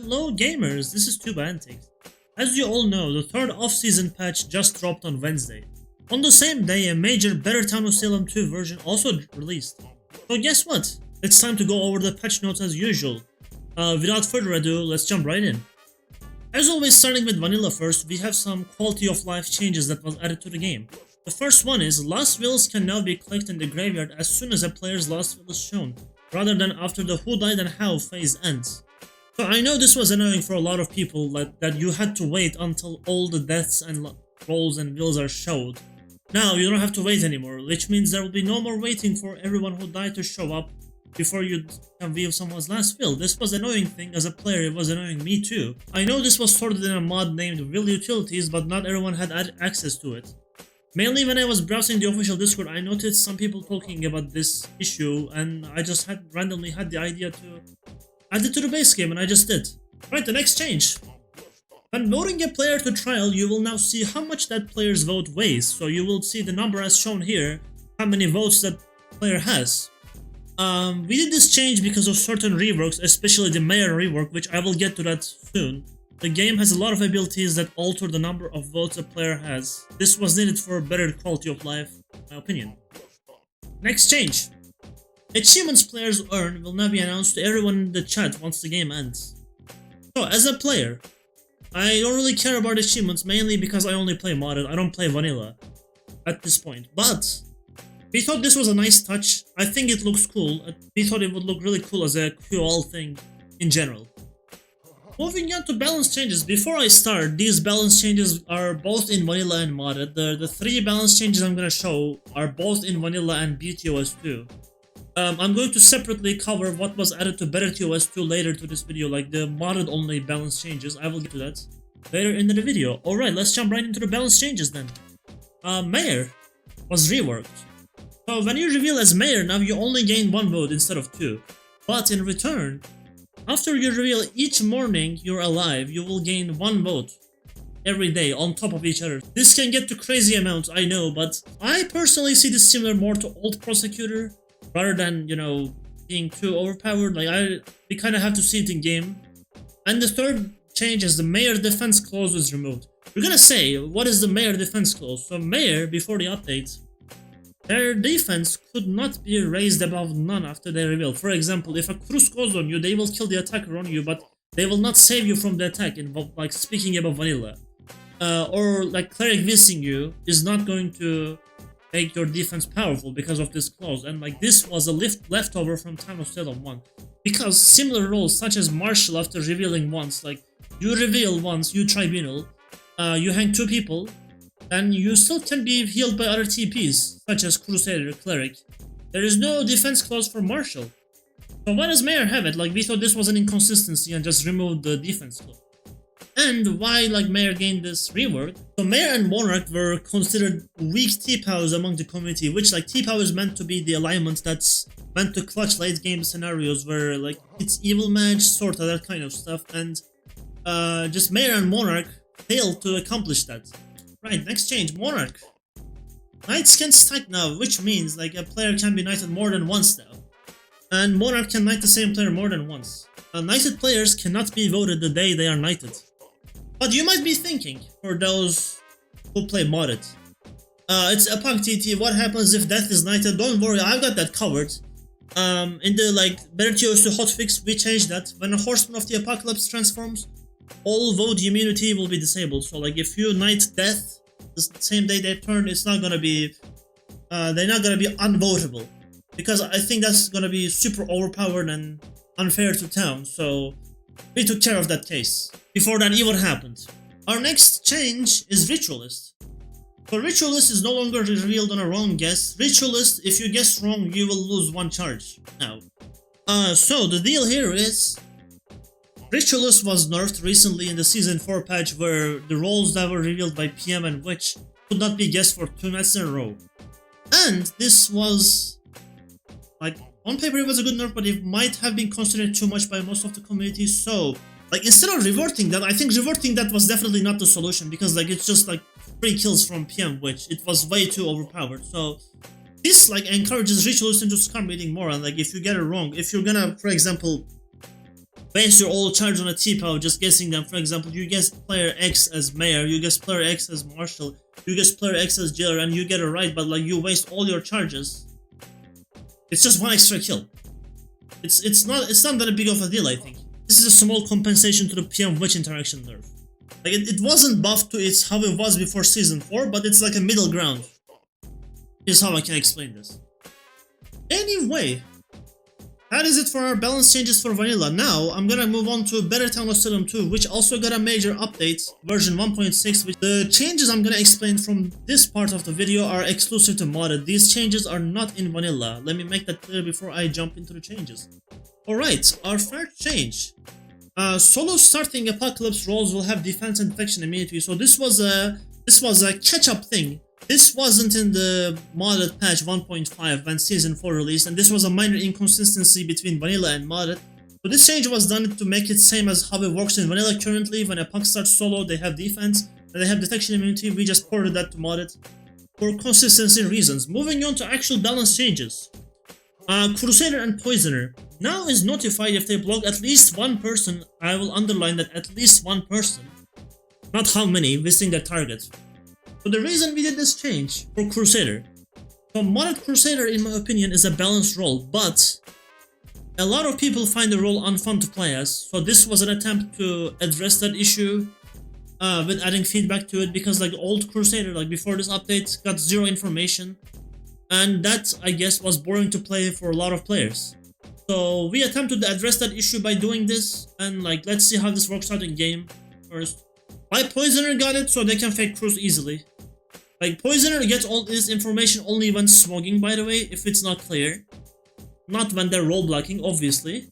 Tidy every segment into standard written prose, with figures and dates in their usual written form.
Hello gamers, this is Tubantics. As you all know, the third off-season patch just dropped on Wednesday. On the same day, a major BetterTOS2 Salem 2 version also released. So guess what? It's time to go over the patch notes as usual. Without further ado, let's jump right in. As always, starting with vanilla first, we have some quality of life changes that was added to the game. The first one is, lost wills can now be collected in the graveyard as soon as a player's lost will is shown, rather than after the who died and how phase ends. So I know this was annoying for a lot of people, that you had to wait until all the deaths and rolls and wills are showed. Now you don't have to wait anymore, which means there will be no more waiting for everyone who died to show up before you can view someone's last will. This was an annoying thing. As a player, it was annoying me too. I know this was sorted in a mod named Will Utilities, but not everyone had access to it. Mainly when I was browsing the official Discord, I noticed some people talking about this issue, and I just randomly had the idea to add it to the base game, and I just did. Right, the next change. When voting a player to trial, you will now see how much that player's vote weighs. So you will see the number as shown here, how many votes that player has. We did this change because of certain reworks, especially the Mayor rework, which I will get to that soon. The game has a lot of abilities that alter the number of votes a player has. This was needed for better quality of life, in my opinion. Next change. Achievements players earn will now be announced to everyone in the chat once the game ends. So, as a player, I don't really care about achievements, mainly because I only play modded, I don't play vanilla at this point. But we thought this was a nice touch. I think it looks cool. We thought it would look really cool as a QL thing in general. Moving on to balance changes. Before I start, these balance changes are both in vanilla and modded. The three balance changes I'm going to show are both in vanilla and BetterTOS2. I'm going to separately cover what was added to BetterTOS2 later to this video, like the modded only balance changes. I will get to that later in the video. Alright, let's jump right into the balance changes then. Mayor was reworked. So when you reveal as Mayor, now you only gain 1 vote instead of 2. But in return, after you reveal each morning you're alive, you will gain 1 vote every day on top of each other. This can get to crazy amounts, I know, but I personally see this similar more to Old Prosecutor rather than, you know, being too overpowered. Like, we kind of have to see it in game. And the third change is the Mayor Defense Clause was removed. We're gonna say, what is the Mayor Defense Clause? So Mayor, before the update, their defense could not be raised above none after they reveal. For example, if a Cruz goes on you, they will kill the attacker on you, but they will not save you from the attack, like speaking about vanilla. Or like Cleric visiting you is not going to make your defense powerful because of this clause. And like this was a leftover from time of Salem 1. Because similar roles such as Marshal, after revealing once, like you reveal once, you Tribunal, you hang 2 people, and you still can be healed by other TPs, such as Crusader, Cleric. There is no defense clause for Marshal. So why does Mayor have it? Like, we thought this was an inconsistency and just removed the defense clause. And why, like, Mayor gained this rework? So Mayor and Monarch were considered weak T-powers among the community, which, like, T-power is meant to be the alignment that's meant to clutch late game scenarios where, like, it's evil mage, sort of that kind of stuff, and just Mayor and Monarch failed to accomplish that. Right, next change, Monarch. Knights can stack now, which means like a player can be knighted more than once now. And Monarch can knight the same player more than once. Knighted players cannot be voted the day they are knighted. But you might be thinking, for those who play modded, it's a punk TT, what happens if death is knighted? Don't worry, I've got that covered. In the like BetterTOS2 hotfix, we changed that. When a Horseman of the Apocalypse transforms, all vote immunity will be disabled. So like if you knight death the same day they turn, it's not gonna be they're not gonna be unvotable, because I think that's gonna be super overpowered and unfair to town. So we took care of that case before that even happened. Our next change is Ritualist. So Ritualist is no longer revealed on a wrong guess. Ritualist, if you guess wrong, you will lose 1 charge now. So the deal here is Ritualist was nerfed recently in the Season 4 patch, where the roles that were revealed by PM and Witch could not be guessed for 2 nights in a row. And this was, like, on paper it was a good nerf, but it might have been considered too much by most of the community. So, like, instead of reverting that, I think reverting that was definitely not the solution, because, like, it's just, like, 3 kills from PM Witch. It was way too overpowered. So, this, like, encourages Ritualists into scum reading more, and, like, if you get it wrong, if you're gonna, for example, base your all charge on a T-Pow, just guessing them. For example, you guess player X as Mayor, you guess player X as Marshal, you guess player X as Jailer, and you get it right, but like you waste all your charges. It's just one extra kill. It's not that big of a deal, I think. This is a small compensation to the PM Witch interaction nerf. Like it wasn't buffed to its how it was before Season 4, but it's like a middle ground. Here's how I can explain this. Anyway, that is it for our balance changes for vanilla. Now, I'm gonna move on to BetterTOS2 2, which also got a major update, version 1.6, which the changes I'm gonna explain from this part of the video are exclusive to modded. These changes are not in vanilla. Let me make that clear before I jump into the changes. Alright, our first change. Solo starting Apocalypse roles will have defense and detection immunity, so this was a catch-up thing. This wasn't in the modded patch 1.5 when Season 4 released, and this was a minor inconsistency between vanilla and modded. So this change was done to make it same as how it works in vanilla currently. When a punk starts solo, they have defense, and they have detection immunity. We just ported that to modded for consistency reasons. Moving on to actual balance changes. Crusader and Poisoner now is notified if they block at least one person. I will underline that at least one person, not how many, visiting their target. So the reason we did this change for Crusader, so modded Crusader in my opinion is a balanced role, but a lot of people find the role unfun to play as, so this was an attempt to address that issue with adding feedback to it, because like old Crusader, like before this update, got zero information, and that I guess was boring to play for a lot of players. So we attempted to address that issue by doing this, and like let's see how this works out in game first. Why Poisoner got it? So they can fake Cruise easily. Like Poisoner gets all this information only when smogging, by the way, if it's not clear. Not when they're role blocking, obviously.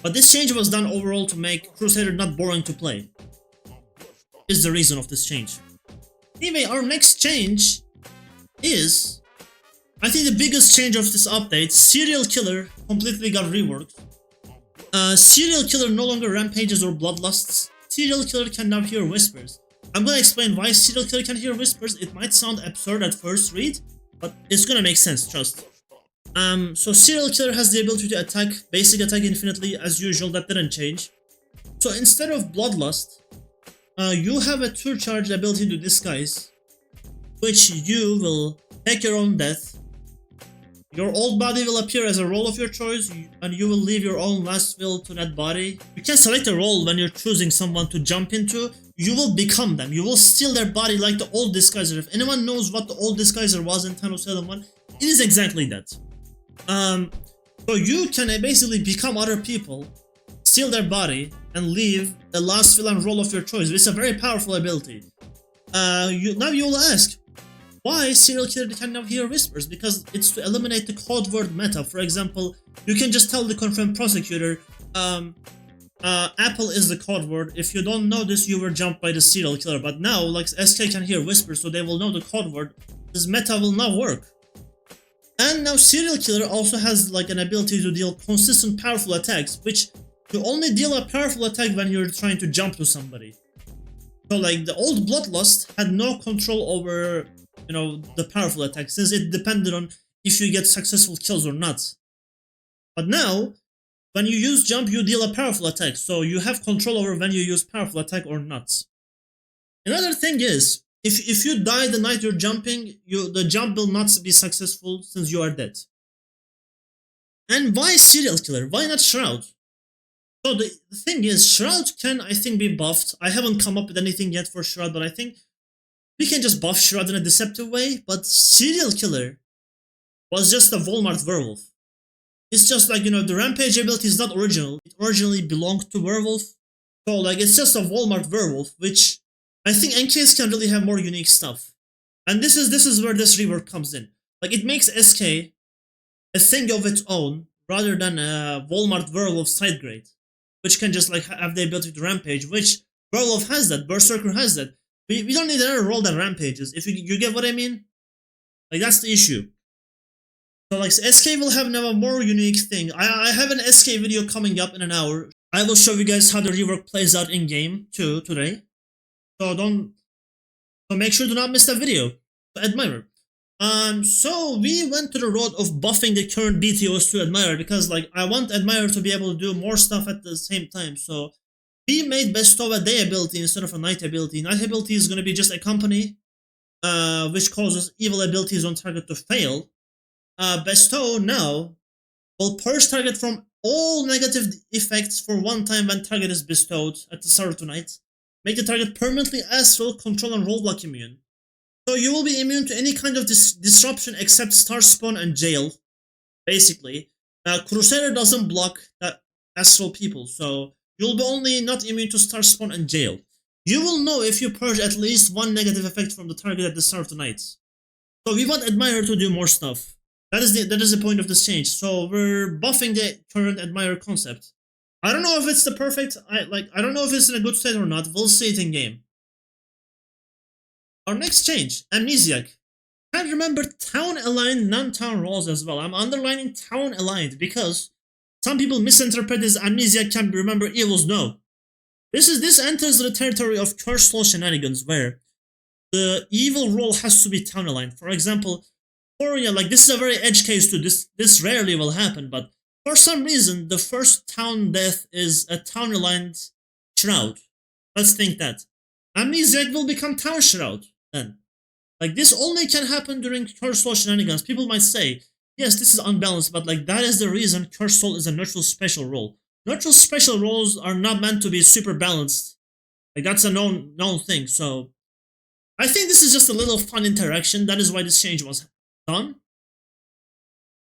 But this change was done overall to make Crusader not boring to play. Is the reason of this change. Anyway, our next change is, I think the biggest change of this update, Serial Killer completely got reworked. Serial Killer no longer rampages or bloodlusts. Serial Killer can now hear whispers. I'm gonna explain why Serial Killer can hear whispers. It might sound absurd at first read, but it's gonna make sense, trust. So Serial Killer has the ability to attack, basic attack infinitely as usual, that didn't change. So instead of Bloodlust, you have a 2-charged ability to disguise, which you will take your own death. Your old body will appear as a role of your choice, and you will leave your own last will to that body. You can select a role when you're choosing someone to jump into. You will become them. You will steal their body like the old Disguiser. If anyone knows what the old Disguiser was in Salem 1, it is exactly that. So you can basically become other people, steal their body, and leave the last will and role of your choice. It's a very powerful ability. Now you will ask, why Serial Killer can now hear whispers? Because it's to eliminate the code word meta. For example, you can just tell the confirmed prosecutor, Apple is the code word. If you don't know this, you were jumped by the Serial Killer. But now, like, SK can hear whispers, so they will know the code word. This meta will now work. And now Serial Killer also has like an ability to deal consistent powerful attacks, which you only deal a powerful attack when you're trying to jump to somebody. So like the old Bloodlust had no control over, you know, the powerful attack, since it depended on if you get successful kills or not. But now, when you use jump, you deal a powerful attack, so you have control over when you use powerful attack or not. Another thing is, if you die the night you're jumping, the jump will not be successful since you are dead. And why Serial Killer? Why not Shroud? So the thing is, Shroud can, I think, be buffed. I haven't come up with anything yet for Shroud, but I think we can just buff Shroud in a deceptive way. But Serial Killer was just a Walmart werewolf. It's just like, you know, the rampage ability is not original. It originally belonged to werewolf. So like, it's just a Walmart werewolf, which I think NKs can really have more unique stuff. And this is where this rework comes in. Like, it makes SK a thing of its own rather than a Walmart werewolf side grade, which can just like have the ability to rampage, which werewolf has that, Berserker has that. We don't need another role that rampages, if you get what I mean? Like, that's the issue. So like, SK will have now a more unique thing. I have an SK video coming up in an hour. I will show you guys how the rework plays out in game too today. So make sure to not miss that video. So admire. So we went to the road of buffing the current BTOS2 Admirer because like I want Admirer to be able to do more stuff at the same time. So we made Bestow a day ability instead of a night ability. Night ability is gonna be just a company, which causes evil abilities on target to fail. Bestow now will purge target from all negative effects for one time when target is bestowed at the start of the night. Make the target permanently astral, control, and rollblock immune. So you will be immune to any kind of disruption except Starspawn and Jail, basically. Crusader doesn't block that astral people, so you'll be only not immune to Starspawn and Jail. You will know if you purge at least one negative effect from the target at the start of the night. So we want Admirer to do more stuff. That is the point of this change. So we're buffing the current Admirer concept. I don't know if it's the perfect. I don't know if it's in a good state or not. We'll see it in game. Our next change, amnesiac. And remember town aligned non-town roles as well. I'm underlining town aligned because some people misinterpret this amnesiac can remember evils. No. This enters the territory of curse law shenanigans where the evil role has to be town aligned. For example, like this is a very edge case too. This rarely will happen, but for some reason the first town death is a town aligned shroud. Let's think that. Amnesiac will become town shroud then. Like this only can happen during curse soul shenanigans. People might say, yes, this is unbalanced, but like that is the reason curse soul is a neutral special role. Neutral special roles are not meant to be super balanced. Like that's a known thing. So I think this is just a little fun interaction. That is why this change was done.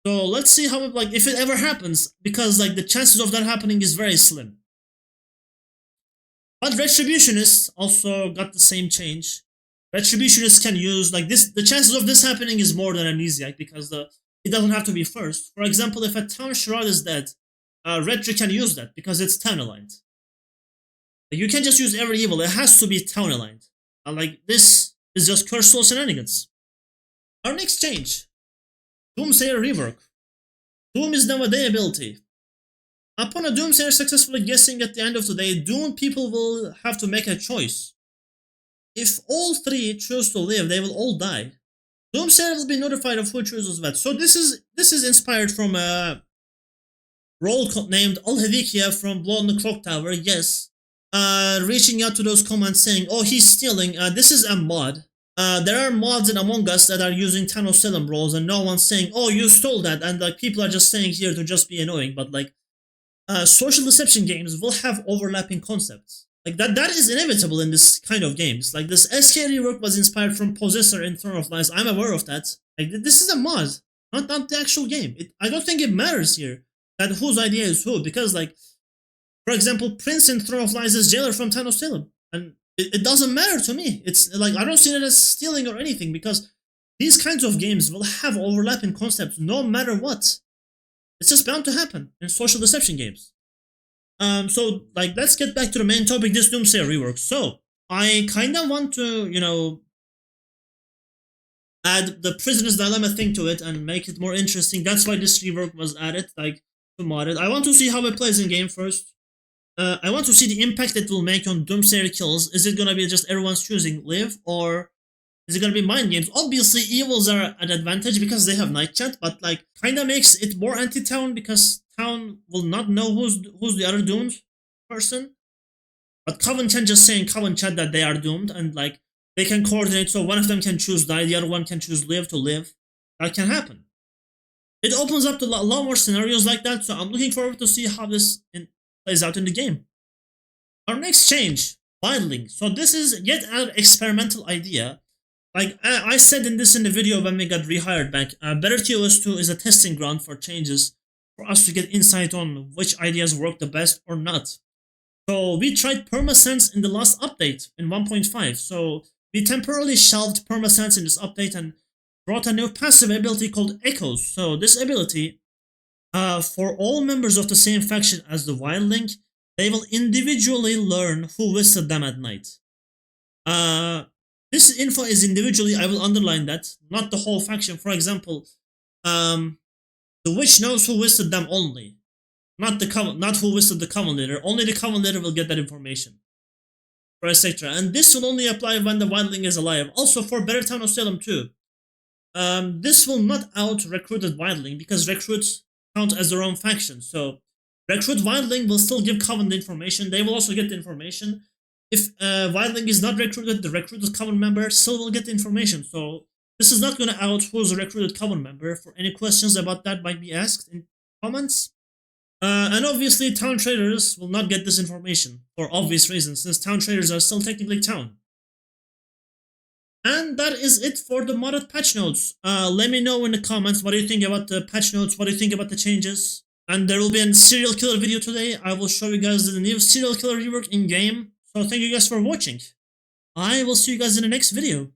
So let's see how if it ever happens, because like the chances of that happening is very slim. But Retributionists also got the same change. Retributionists can use like this. The chances of this happening is more than amnesiac because it doesn't have to be first. For example, if a town shroud is dead, Retri can use that because it's town aligned. You can't just use every evil; it has to be town aligned. Like this is just curse soul shenanigans. Our next change, Doomsayer rework. Doom is now a day ability. Upon a Doomsayer successfully guessing at the end of the day, doomed people will have to make a choice. If all three choose to live, they will all die. Doomsayer will be notified of who chooses what. So this is inspired from a role named Alhevikia from Blood on the Clock Tower. Yes, reaching out to those comments saying, "Oh, he's stealing." This is a mod. There are mods in Among Us that are using Salem roles, and no one's saying, "Oh, you stole that," and like people are just saying here to just be annoying. But like, social deception games will have overlapping concepts. Like that is inevitable in this kind of games. Like this SK rework was inspired from Possessor in Throne of Lies. I'm aware of that. Like this is a mod, not the actual game. I don't think it matters here that whose idea is who, because like, for example, Prince in Throne of Lies is Jailer from Salem, and it doesn't matter to me. It's like I don't see it as stealing or anything because these kinds of games will have overlapping concepts no matter what. It's just bound to happen in social deception games. So like let's get back to the main topic, this Doomsayer rework. So I kinda want to, add the prisoner's dilemma thing to it and make it more interesting. That's why this rework was added, like to mod it. I want to see how it plays in game first. I want to see the impact it will make on Doomsayer kills. Is it gonna be just everyone's choosing live, or is it gonna be mind games? Obviously, evils are an advantage because they have night chat, but like kinda makes it more anti-town because town will not know who's the other doomed person. But Coven can just say in Coven chat that they are doomed, and like they can coordinate so one of them can choose die, the other one can choose live to live. That can happen. It opens up to a lot more scenarios like that, so I'm looking forward to see how this plays out in the game. Our next change, Wildling. So this is yet an experimental idea. Like I said in the video when we got rehired back, BetterTOS2 is a testing ground for changes for us to get insight on which ideas work the best or not. So we tried permasense in the last update in 1.5. So we temporarily shelved permasense in this update and brought a new passive ability called Echoes. So this ability, for all members of the same faction as the Wildling, they will individually learn who visited them at night. This info is individually, I will underline that, not the whole faction. For example, the witch knows who visited them only, not who visited the Coven leader. Only the Coven leader will get that information, etc. And this will only apply when the Wildling is alive. Also for BetterTOS2 Mod too. This will not out recruited Wildling because recruits count as their own faction. So recruit Wildling will still give Coven the information. They will also get the information. If Wildling is not recruited, the recruited Coven member still will get the information. So this is not going to out who's a recruited Coven member. For any questions about that might be asked in comments. And obviously, town traders will not get this information for obvious reasons, since town traders are still technically town. And that is it for the modded patch notes. Let me know in the comments what do you think about the patch notes, what do you think about the changes. And there will be a serial killer video today. I will show you guys the new serial killer rework in game. So thank you guys for watching. I will see you guys in the next video.